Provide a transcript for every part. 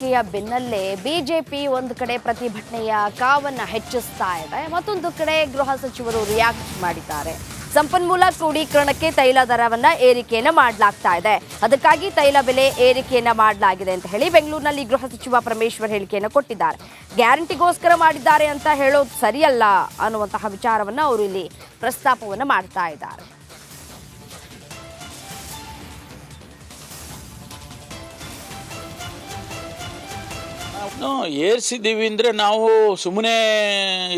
ಹೇಳಿಕೆಯ ಬೆನ್ನಲ್ಲೇ ಬಿಜೆಪಿ ಒಂದು ಕಡೆ ಪ್ರತಿಭಟನೆಯ ಕಾವನ್ನ ಹೆಚ್ಚಿಸ್ತಾ ಇದೆ, ಮತ್ತೊಂದು ಕಡೆ ಗೃಹ ಸಚಿವರು ರಿಯಾಕ್ಟ್ ಮಾಡಿದ್ದಾರೆ. ಸಂಪನ್ಮೂಲ ಕ್ರೋಢೀಕರಣಕ್ಕೆ ತೈಲ ದರವನ್ನ ಏರಿಕೆಯನ್ನ ಮಾಡಲಾಗ್ತಾ ಇದೆ, ಅದಕ್ಕಾಗಿ ತೈಲ ಬೆಲೆ ಏರಿಕೆಯನ್ನ ಮಾಡಲಾಗಿದೆ ಅಂತ ಹೇಳಿ ಬೆಂಗಳೂರಿನಲ್ಲಿ ಗೃಹ ಸಚಿವ ಪರಮೇಶ್ವರ್ ಹೇಳಿಕೆಯನ್ನು ಕೊಟ್ಟಿದ್ದಾರೆ. ಗ್ಯಾರಂಟಿಗೋಸ್ಕರ ಮಾಡಿದ್ದಾರೆ ಅಂತ ಹೇಳೋದು ಸರಿಯಲ್ಲ ಅನ್ನುವಂತಹ ವಿಚಾರವನ್ನ ಅವರು ಇಲ್ಲಿ ಪ್ರಸ್ತಾಪವನ್ನ ಮಾಡ್ತಾ ಇದ್ದಾರೆ. ಏರ್ಸಿದ್ದೀವಿ ಅಂದರೆ ನಾವು ಸುಮ್ಮನೆ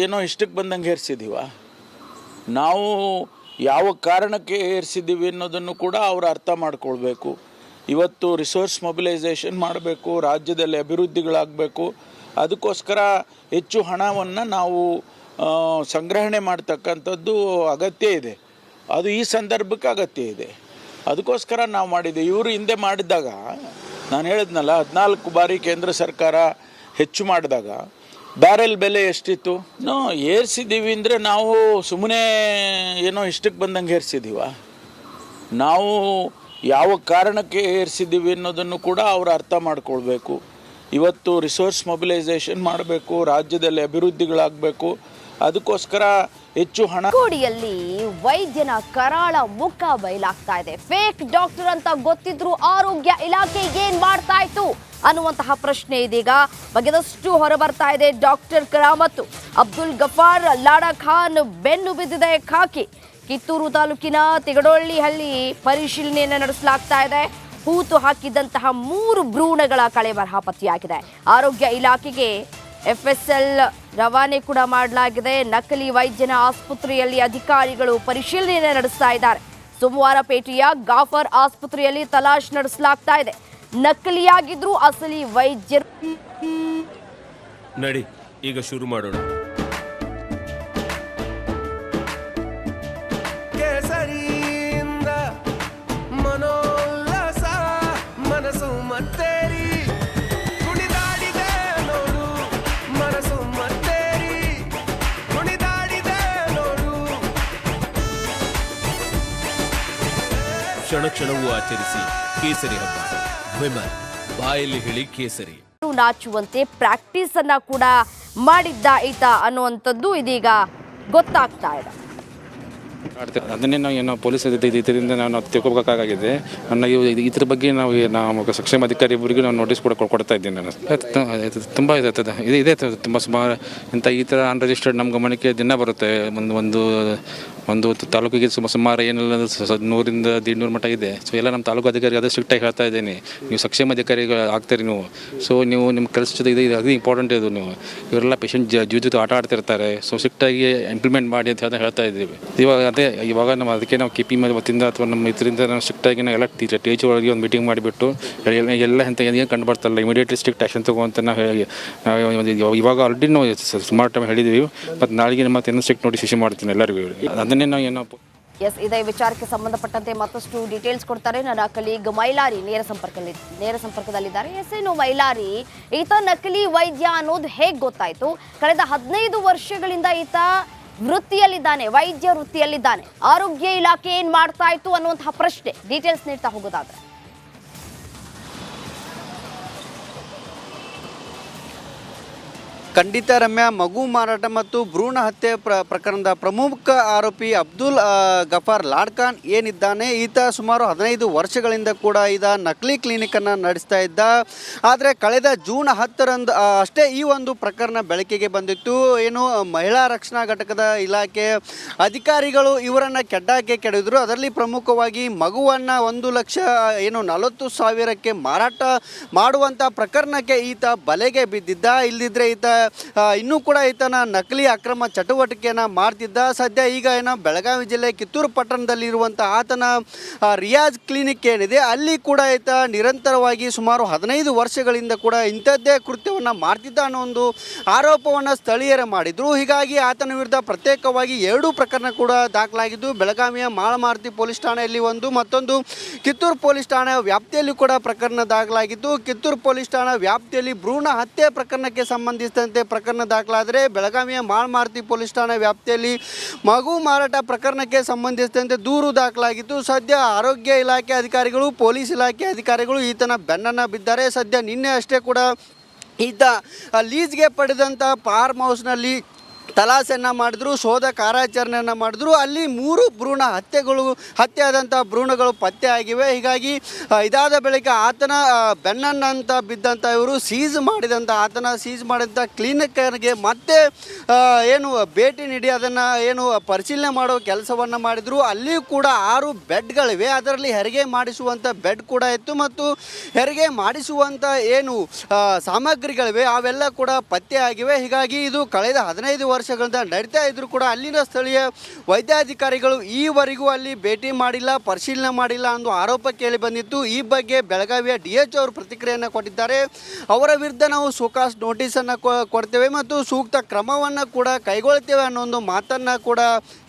ಏನೋ ಇಷ್ಟಕ್ಕೆ ಬಂದಂಗೆ ಏರ್ಸಿದ್ದೀವ. ನಾವು ಯಾವ ಕಾರಣಕ್ಕೆ ಏರ್ಸಿದ್ದೀವಿ ಅನ್ನೋದನ್ನು ಕೂಡ ಅವರು ಅರ್ಥ ಮಾಡ್ಕೊಳ್ಬೇಕು. ಇವತ್ತು ರಿಸೋರ್ಸ್ ಮೊಬಿಲೈಸೇಷನ್ ಮಾಡಬೇಕು, ರಾಜ್ಯದಲ್ಲಿ ಅಭಿವೃದ್ಧಿಗಳಾಗಬೇಕು. ಅದಕ್ಕೋಸ್ಕರ ಹೆಚ್ಚು ಹಣವನ್ನು ನಾವು ಸಂಗ್ರಹಣೆ ಮಾಡ್ತಕ್ಕಂಥದ್ದು ಅಗತ್ಯ ಇದೆ. ಅದು ಈ ಸಂದರ್ಭಕ್ಕೆ ಅಗತ್ಯ ಇದೆ, ಅದಕ್ಕೋಸ್ಕರ ನಾವು ಮಾಡಿದ್ದೀವಿ. ಇವರು ಹಿಂದೆ ಮಾಡಿದಾಗ ನಾನು ಹೇಳಿದ್ನಲ್ಲ, 14 ಬಾರಿ ಕೇಂದ್ರ ಸರ್ಕಾರ ಹೆಚ್ಚು ಮಾಡಿದಾಗ ಬ್ಯಾರೆಲ್ ಬೆಲೆ ಎಷ್ಟಿತ್ತು. ಏರ್ಸಿದ್ದೀವಿ ಅಂದರೆ ನಾವು ಸುಮ್ಮನೆ ಏನೋ ಇಷ್ಟಕ್ಕೆ ಬಂದಂಗೆ ಏರ್ಸಿದ್ದೀವ. ನಾವು ಯಾವ ಕಾರಣಕ್ಕೆ ಏರ್ಸಿದ್ದೀವಿ ಅನ್ನೋದನ್ನು ಕೂಡ ಅವರು ಅರ್ಥ ಮಾಡ್ಕೊಳ್ಬೇಕು. ಇವತ್ತು ರಿಸೋರ್ಸ್ ಮೊಬಿಲೈಸೇಷನ್ ಮಾಡಬೇಕು, ರಾಜ್ಯದಲ್ಲಿ ಅಭಿವೃದ್ಧಿಗಳಾಗಬೇಕು. ಅದಕ್ಕೋಸ್ಕರ ಹೆಚ್ಚು ಹಣ. ಕೋಡಿಯಲ್ಲಿ ವೈದ್ಯನ ಕರಾಳ ಮುಖ ಬಯಲಾಗ್ತಾ ಇದೆ. ಫೇಕ್ ಡಾಕ್ಟರ್ ಅಂತ ಗೊತ್ತಿದ್ರು ಆರೋಗ್ಯ ಇಲಾಖೆ ಏನ್ ಮಾಡ್ತಾ ಇತ್ತು ಅನ್ನುವಂತಹ ಪ್ರಶ್ನೆ ಇದೀಗ ಬಗೆದಷ್ಟು ಹೊರಬರ್ತಾ ಇದೆ. ಡಾಕ್ಟರ್ ಕರಾಮತ್ತು ಅಬ್ದುಲ್ ಗಫಾರ್ ಲಾಡಾ ಖಾನ್ ಬೆನ್ನು ಬಿದ್ದಿದೆ ಖಾಕಿ. ಕಿತ್ತೂರು ತಾಲೂಕಿನ ತಿಗಡೊಳ್ಳಿಹಳ್ಳಿ ಪರಿಶೀಲನೆಯನ್ನು ನಡೆಸಲಾಗ್ತಾ ಇದೆ. ಹೂತು ಹಾಕಿದಂತಹ 3 ಭ್ರೂಣಗಳ ಕಳೆಬರಹ ಪತ್ತೆಯಾಗಿದೆ. ಆರೋಗ್ಯ ಇಲಾಖೆಗೆ FSL ರವಾನೆ ಕೂಡ ಮಾಡಲಾಗಿದೆ. ನಕಲಿ ವೈದ್ಯನ ಆಸ್ಪತ್ರೆಯಲ್ಲಿ ಅಧಿಕಾರಿಗಳು ಪರಿಶೀಲನೆ ನಡೆಸ್ತಾ ಇದ್ದಾರೆ. ಸೋಮವಾರಪೇಟೆಯ ಗಾಫರ್ ಆಸ್ಪತ್ರೆಯಲ್ಲಿ ತಲಾಶ್ ನಡೆಸಲಾಗ್ತಾ ಇದೆ. ನಕಲಿಯಾಗಿದ್ರು ಅಸಲಿ ವೈದ್ಯರು. ನಡಿ ಈಗ ಶುರು ಮಾಡೋಣ. ಮನೋಲ್ಲಾಸ ಮನಸ್ಸು ಮತ್ತೇರಿ ಕುಣಿದಾಡಿದೆ ನೋಡು, ಮನಸ್ಸು ಮತ್ತೇರಿ ಕುಣಿದಾಡಿದೆ ನೋಡು. ಕ್ಷಣ ಕ್ಷಣವೂ ಆಚರಿಸಿ ಕೇಸರಿ ಹಬ್ಬ. ವಿಮಲ್ ಬಾಯಲ್ಲಿ ಹೇಳಿ ಕೇಸರಿ. ನಾಚುವಂತೆ ಪ್ರಾಕ್ಟೀಸ್ ಅನ್ನ ಕೂಡ ಮಾಡಿದ್ದ ಈತ ಅನ್ನುವಂಥದ್ದು ಇದೀಗ ಗೊತ್ತಾಗ್ತಾ ಇದೆ. ಅದನ್ನೇ ನಾವು ಏನೋ ಪೊಲೀಸ್ ಇದರಿಂದ ನಾವು ತಿಳ್ಕೊಬೇಕಾಗಿದೆ. ಇದ್ರ ಬಗ್ಗೆ ನಾವು ಸಕ್ಷಮ ಅಧಿಕಾರಿ ಒಬ್ಬರಿಗೆ ನಾವು ನೋಟಿಸ್ ಕೂಡ ಕೊಡ್ತಾ ಇದ್ದೀನಿ. ನಾನು ತುಂಬ ಇದೆ ತುಂಬ ಸುಮಾರು ಈ ಥರ ಅನ್ರಿಜಿಸ್ಟರ್ಡ್ ನಮ್ಮ ಗಮನಕ್ಕೆ ದಿನ ಬರುತ್ತೆ. ಒಂದು ತಾಲೂಕಿಗೆ ಸುಮಾರು ಏನೆಲ್ಲ 100-150 ಮಟ್ಟ ಇದೆ. ಸೊ ಎಲ್ಲ ನಮ್ಮ ತಾಲೂಕು ಅಧಿಕಾರಿ ಅದೇ ಸ್ಟ್ರಿಕ್ಟಾಗಿ ಹೇಳ್ತಾ ಇದ್ದೀನಿ, ನೀವು ಸಕ್ಷಮ ಅಧಿಕಾರಿಗಳು ಆಗ್ತೀರಿ ನೀವು. ಸೊ ನೀವು ನಿಮ್ಮ ಕೆಲಸ ಇದು ಅದು ಇಂಪಾರ್ಟೆಂಟ್. ಇದು ನೀವು ಇವರೆಲ್ಲ ಪೇಷಂಟ್ ಜೊತೆ ಆಟ ಆಡ್ತಿರ್ತಾರೆ. ಸೊ ಸ್ಟ್ರಿಕ್ಟಾಗಿ ಇಂಪ್ಲಿಮೆಂಟ್ ಮಾಡಿ ಅಂತ ಹೇಳ್ತಾ ಇದ್ದೀವಿ. ಇವಾಗ ನಾವು ಅದಕ್ಕೆ ನಾವು KP ವತಿಯಿಂದ ಅಥವಾ ನಮ್ಮ ಇದರಿಂದ ನಾವು ಸ್ಟ್ರಿಕ್ಟಾಗಿ ನಾವು ಎಲ್ಲ TH ಒಳಗೆ ಒಂದು ಮೀಟಿಂಗ್ ಮಾಡಿಬಿಟ್ಟು ಎಲ್ಲ ಅಂತ ಏನು ಕಂಡು ಬರ್ತಾರಲ್ಲ ಇಮಿಡಿಯೇಟ್ಲಿ ಸ್ಟ್ರಿಕ್ಟ್ ಆ್ಯಕ್ಷನ್ ತಗೋಂತ ನಾವು ಇವಾಗ ಆಲ್ರೆಡಿ ನಾವು ಸುಮಾರು ಟೈಮ್ ಹೇಳಿದ್ದೀವಿ. ಮತ್ತು ನಾಳೆಗೆ ಮತ್ತೆ ಇನ್ನೂ ಸ್ಟ್ರಿಕ್ಟ್ ನೋಟಿಸ್ ಇಶ್ಯೂ ಮಾಡ್ತೀನಿ ಎಲ್ಲರಿಗೂ. ಅದನ್ನೇ ನಾವು ಏನೋ ಇದೇ ವಿಚಾರಕ್ಕೆ ಸಂಬಂಧಪಟ್ಟಂತೆ ಮತ್ತಷ್ಟು ಡೀಟೇಲ್ಸ್ ಕೊಡ್ತಾರೆ ನನ್ನ ಕಲೀಗ್ ಮೈಲಾರಿ ನೇರ ಸಂಪರ್ಕದಲ್ಲಿದ್ದಾರೆ. ಏನು ಮೈಲಾರಿ, ಈತ ನಕಲಿ ವೈದ್ಯ ಅನ್ನೋದು ಹೇಗೆ ಗೊತ್ತಾಯ್ತು? ಕಳೆದ 15 ವರ್ಷಗಳಿಂದ ಈತ ವೃತ್ತಿಯಲ್ಲಿದ್ದಾನೆ, ವೈದ್ಯ ವೃತ್ತಿಯಲ್ಲಿದ್ದಾನೆ. ಆರೋಗ್ಯ ಇಲಾಖೆ ಏನ್ ಮಾಡ್ತಾ ಇತ್ತು ಅನ್ನುವಂತಹ ಪ್ರಶ್ನೆ ಡೀಟೇಲ್ಸ್ ನೀಡ್ತಾ ಹೋಗೋದಾದ್ರೆ. ಖಂಡಿತ ರಮ್ಯಾ, ಮಗು ಮಾರಾಟ ಮತ್ತು ಭ್ರೂಣ ಹತ್ಯೆ ಪ್ರಕರಣದ ಪ್ರಮುಖ ಆರೋಪಿ ಅಬ್ದುಲ್ ಗಫಾರ್ ಲಾಡ್ಖಾನ್ ಏನಿದ್ದಾನೆ, ಈತ ಸುಮಾರು 15 ವರ್ಷಗಳಿಂದ ಕೂಡ ಈತ ನಕಲಿ ಕ್ಲಿನಿಕನ್ನು ನಡೆಸ್ತಾ ಇದ್ದ. ಆದರೆ ಕಳೆದ ಜೂನ್ 10ರಂದು ಅಷ್ಟೇ ಈ ಒಂದು ಪ್ರಕರಣ ಬೆಳಕಿಗೆ ಬಂದಿತ್ತು. ಏನು ಮಹಿಳಾ ರಕ್ಷಣಾ ಘಟಕದ ಇಲಾಖೆ ಅಧಿಕಾರಿಗಳು ಇವರನ್ನು ಕೆಡ್ಡಾಕೆ ಕೆಡವಿದ್ರು. ಅದರಲ್ಲಿ ಪ್ರಮುಖವಾಗಿ ಮಗುವನ್ನು 1,40,000 ಮಾರಾಟ ಮಾಡುವಂಥ ಪ್ರಕರಣಕ್ಕೆ ಈತ ಬಲೆಗೆ ಬಿದ್ದಿದ್ದ. ಇಲ್ಲದಿದ್ದರೆ ಈತ ಇನ್ನೂ ಕೂಡ ಈತನ ನಕಲಿ ಅಕ್ರಮ ಚಟುವಟಿಕೆಯನ್ನು ಮಾಡ್ತಿದ್ದ. ಸದ್ಯ ಈಗ ಏನೋ ಬೆಳಗಾವಿ ಜಿಲ್ಲೆ ಕಿತ್ತೂರು ಪಟ್ಟಣದಲ್ಲಿರುವಂಥ ಆತನ ರಿಯಾಜ್ ಕ್ಲಿನಿಕ್ ಏನಿದೆ ಅಲ್ಲಿ ಕೂಡ ಈತ ನಿರಂತರವಾಗಿ ಸುಮಾರು 15 ವರ್ಷಗಳಿಂದ ಕೂಡ ಇಂಥದ್ದೇ ಕೃತ್ಯವನ್ನು ಮಾಡ್ತಿದ್ದ ಅನ್ನೋ ಒಂದು ಆರೋಪವನ್ನು ಸ್ಥಳೀಯರೇ ಮಾಡಿದರು. ಹೀಗಾಗಿ ಆತನ ವಿರುದ್ಧ ಪ್ರತ್ಯೇಕವಾಗಿ 2 ಪ್ರಕರಣ ಕೂಡ ದಾಖಲಾಗಿದ್ದು, ಬೆಳಗಾವಿಯ ಮಾಳಮಾರುತಿ ಪೊಲೀಸ್ ಠಾಣೆಯಲ್ಲಿ ಒಂದು, ಮತ್ತೊಂದು ಕಿತ್ತೂರು ಪೊಲೀಸ್ ಠಾಣೆ ವ್ಯಾಪ್ತಿಯಲ್ಲಿ ಕೂಡ ಪ್ರಕರಣ ದಾಖಲಾಗಿದ್ದು. ಕಿತ್ತೂರು ಪೊಲೀಸ್ ಠಾಣಾ ವ್ಯಾಪ್ತಿಯಲ್ಲಿ ಭ್ರೂಣ ಹತ್ಯೆ ಪ್ರಕರಣಕ್ಕೆ ಸಂಬಂಧಿಸಿದಂತೆ ಪ್ರಕರಣ ದಾಖಲಾದರೆ, ಬೆಳಗಾವಿಯ ಮಾಳಮಾರುತಿ ಪೊಲೀಸ್ ಠಾಣೆ ವ್ಯಾಪ್ತಿಯಲ್ಲಿ ಮಗು ಮಾರಾಟ ಪ್ರಕರಣಕ್ಕೆ ಸಂಬಂಧಿಸಿದಂತೆ ದೂರು ದಾಖಲಾಗಿತ್ತು. ಸದ್ಯ ಆರೋಗ್ಯ ಇಲಾಖೆ ಅಧಿಕಾರಿಗಳು, ಪೊಲೀಸ್ ಇಲಾಖೆ ಅಧಿಕಾರಿಗಳು ಈತನ ಬೆನ್ನನ್ನು ಬಿದ್ದಾರೆ. ಸದ್ಯ ನಿನ್ನೆ ಅಷ್ಟೇ ಕೂಡ ಈತ ಲೀಸ್ಗೆ ಪಡೆದಂಥ ಫಾರ್ಮ್ ಹೌಸ್ನಲ್ಲಿ ತಲಾಸೆಯನ್ನು ಮಾಡಿದ್ರು, ಶೋಧ ಕಾರ್ಯಾಚರಣೆಯನ್ನು ಮಾಡಿದ್ರು. ಅಲ್ಲಿ 3 ಭ್ರೂಣ ಹತ್ಯೆ ಆದಂಥ ಭ್ರೂಣಗಳು ಪತ್ತೆ ಆಗಿವೆ. ಹೀಗಾಗಿ ಇದಾದ ಬಳಿಕ ಆತನ ಬೆನ್ನನ್ನಂತ ಬಿದ್ದಂಥ ಇವರು ಸೀಸ್ ಮಾಡಿದಂಥ ಕ್ಲಿನಿಕ್ಗೆ ಮತ್ತೆ ಏನು ಭೇಟಿ ನೀಡಿ ಅದನ್ನು ಏನು ಪರಿಶೀಲನೆ ಮಾಡೋ ಕೆಲಸವನ್ನು ಮಾಡಿದರು. ಅಲ್ಲಿಯೂ ಕೂಡ 6 ಬೆಡ್ಗಳಿವೆ. ಅದರಲ್ಲಿ ಹೆರಿಗೆ ಮಾಡಿಸುವಂಥ ಬೆಡ್ ಕೂಡ ಇತ್ತು ಮತ್ತು ಹೆರಿಗೆ ಮಾಡಿಸುವಂಥ ಏನು ಸಾಮಗ್ರಿಗಳಿವೆ ಅವೆಲ್ಲ ಕೂಡ ಪತ್ತೆ ಆಗಿವೆ. ಹೀಗಾಗಿ ಇದು ಕಳೆದ 15 ವರ್ಷಗಳಿಂದ ನಡೀತಾ ಇದ್ರೂ ಕೂಡ ಅಲ್ಲಿನ ಸ್ಥಳೀಯ ವೈದ್ಯಾಧಿಕಾರಿಗಳು ಈವರೆಗೂ ಅಲ್ಲಿ ಭೇಟಿ ಮಾಡಿಲ್ಲ, ಪರಿಶೀಲನೆ ಮಾಡಿಲ್ಲ ಅನ್ನೋ ಆರೋಪ ಕೇಳಿ ಬಂದಿತ್ತು. ಈ ಬಗ್ಗೆ ಬೆಳಗಾವಿಯ DH ಅವರು ಪ್ರತಿಕ್ರಿಯೆಯನ್ನು ಕೊಟ್ಟಿದ್ದಾರೆ. ಅವರ ವಿರುದ್ಧ ನಾವು ಸೋಕಾಸ್ ನೋಟಿಸನ್ನು ಕೊಡ್ತೇವೆ ಮತ್ತು ಸೂಕ್ತ ಕ್ರಮವನ್ನು ಕೂಡ ಕೈಗೊಳ್ತೇವೆ ಅನ್ನೋ ಒಂದು ಮಾತನ್ನು ಕೂಡ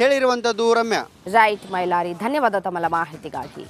ಹೇಳಿರುವಂಥದ್ದು. ರಮ್ಯಾ. ರೈಟ್ ಮೈಲಾರಿ, ಧನ್ಯವಾದ ತಮ್ಮ ಮಾಹಿತಿಗಾಗಿ.